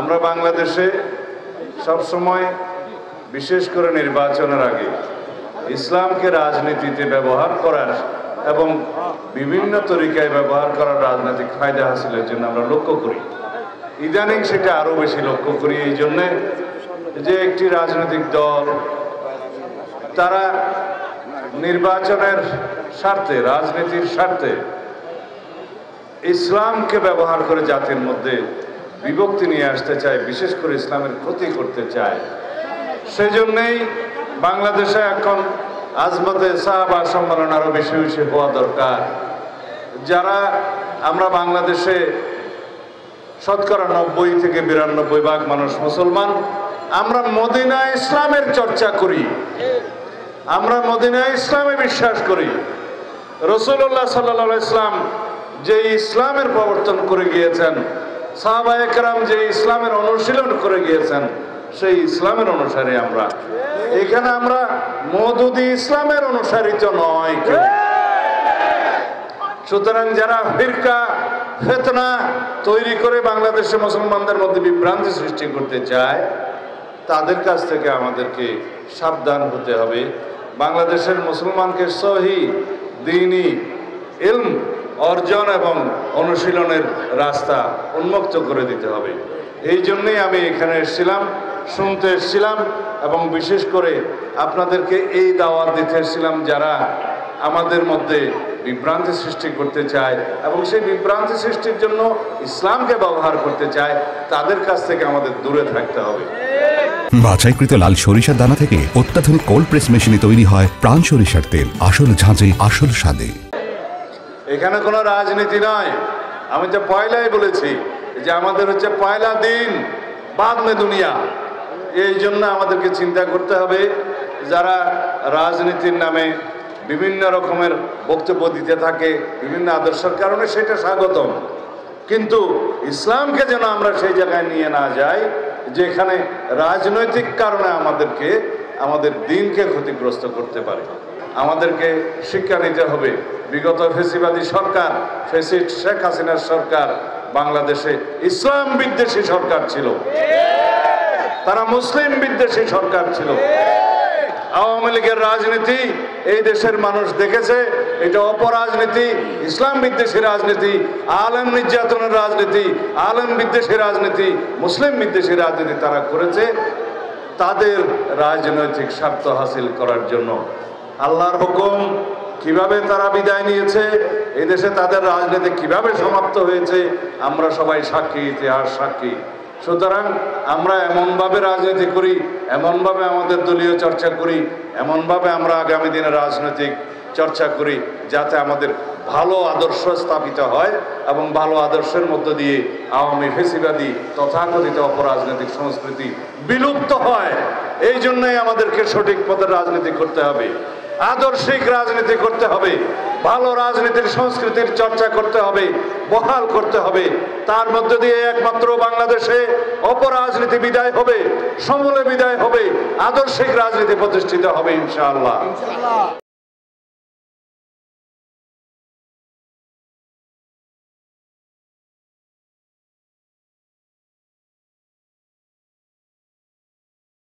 আমরা বাংলাদেশে সবসময় বিশেষ করে নির্বাচনের আগে ইসলামকে রাজনীতিতে ব্যবহার করার এবং বিভিন্ন তরিকায় ব্যবহার করার রাজনৈতিক ফায়দা হাসিলের জন্য আমরা লক্ষ্য করি। ইদানিং সেটা আরো বেশি লক্ষ্য করি এই জন্যে যে একটি রাজনৈতিক দল তারা নির্বাচনের স্বার্থে, রাজনীতির স্বার্থে ইসলামকে ব্যবহার করে জাতির মধ্যে বিভক্তি নিয়ে আসতে চায়, বিশেষ করে ইসলামের ক্ষতি করতে চায়। সেজন্যই বাংলাদেশে এখন আজমতে সাহাবা সম্মেলন আরো বেশি বেশি হওয়া দরকার। যারা আমরা বাংলাদেশে শতকরা 90 থেকে 92% মানুষ মুসলমান, আমরা মদিনা ইসলামের চর্চা করি, আমরা মদিনা ইসলামে বিশ্বাস করি। রাসূলুল্লাহ সাল্লাল্লাহু আলাইহি ওয়াসাল্লাম যে ইসলামের প্রবর্তন করে গিয়েছেন, সাহাবায়ে কেরাম যে ইসলামের অনুশীলন করে গিয়েছেন, সেই ইসলামের অনুসারী আমরা। এখানে আমরা মওদুদি ইসলামের অনুসারী তো নয়। সুতরাং যারা ফিরকা ফিতনা তৈরি করে বাংলাদেশে মুসলমানদের মধ্যে বিভ্রান্তি সৃষ্টি করতে চায়, তাদের কাছ থেকে আমাদেরকে সাবধান হতে হবে। বাংলাদেশের মুসলমানকে সহি দ্বীনি ইলম অর্জন এবং অনুশীলনের রাস্তা উন্মুক্ত করে দিতে হবে। এই জন্যই আমি এখানে এসেছিলাম, শুনতে এসেছিলাম এবং বিশেষ করে আপনাদেরকে এই দাওয়াত দিতে এসেছিলাম যারা আমাদের মধ্যে বিভ্রান্তি সৃষ্টি করতে চায় এবং সেই বিভ্রান্তি সৃষ্টির জন্য ইসলামকে ব্যবহার করতে চায়, তাদের কাছ থেকে আমাদের দূরে থাকতে হবে। বাছাইকৃত লাল সরিষার দানা থেকে অত্যাধুনিক কোল্ড প্রেস মেশিনে তৈরি হয় প্রাণ সরিষার তেল, আসল ঝাঁঝে আসল স্বাদে। এখানে কোনো রাজনীতি নয়। আমি তো পয়লাই বলেছি যে আমাদের হচ্ছে পয়লা দিন বাদ মে দুনিয়া। এই জন্য আমাদেরকে চিন্তা করতে হবে যারা রাজনীতির নামে বিভিন্ন রকমের বক্তব্য দিতে থাকে বিভিন্ন আদর্শের কারণে, সেটা স্বাগতম, কিন্তু ইসলামকে যেন আমরা সেই জায়গায় নিয়ে না যাই যেখানে রাজনৈতিক কারণে আমাদেরকে আমাদের দিনকে ক্ষতিগ্রস্ত করতে পারে। আমাদেরকে শিক্ষা নিতে হবে। বিগত ফেসিবাদী সরকার, ফেসিস্ট শেখ হাসিনার সরকার বাংলাদেশে ইসলাম বিদ্বেষী সরকার ছিল, তারা মুসলিম বিদ্বেষী সরকার ছিল। আওয়ামী লীগের রাজনীতি এই দেশের মানুষ দেখেছে, এটা অপরাজনীতি, ইসলাম বিদ্বেষী রাজনীতি, আলেম নির্যাতনের রাজনীতি, আলেম বিদ্বেষী রাজনীতি, মুসলিম বিদ্বেষী রাজনীতি তারা করেছে তাদের রাজনৈতিক স্বার্থ হাসিল করার জন্য। আল্লাহর হুকুম কিভাবে তারা বিদায় নিয়েছে, এই দেশে তাদের রাজনীতি কিভাবে সমাপ্ত হয়েছে, আমরা সবাই সাক্ষী, ইতিহাস সাক্ষী। সুতরাং আমরা এমনভাবে রাজনীতি করি, এমনভাবে আমাদের দলীয় চর্চা করি, এমনভাবে আমরা আগামী দিনে রাজনৈতিক চর্চা করি যাতে আমাদের ভালো আদর্শ স্থাপিত হয় এবং ভালো আদর্শের মধ্য দিয়ে আওয়ামী ফেসিবাদী তথাকথিত অপরাজনৈতিক সংস্কৃতি বিলুপ্ত হয়। এই জন্যই আমাদেরকে সঠিক পথে রাজনীতি করতে হবে, আদর্শিক রাজনীতি করতে হবে, ভালো রাজনীতির সংস্কৃতির চর্চা করতে হবে, বহাল করতে হবে। তার মধ্য দিয়ে একমাত্র বাংলাদেশে অপরাজনীতি বিদায় হবে, সমূলে বিদায় হবে, আদর্শিক রাজনীতি প্রতিষ্ঠিত হবে ইনশাআল্লাহ।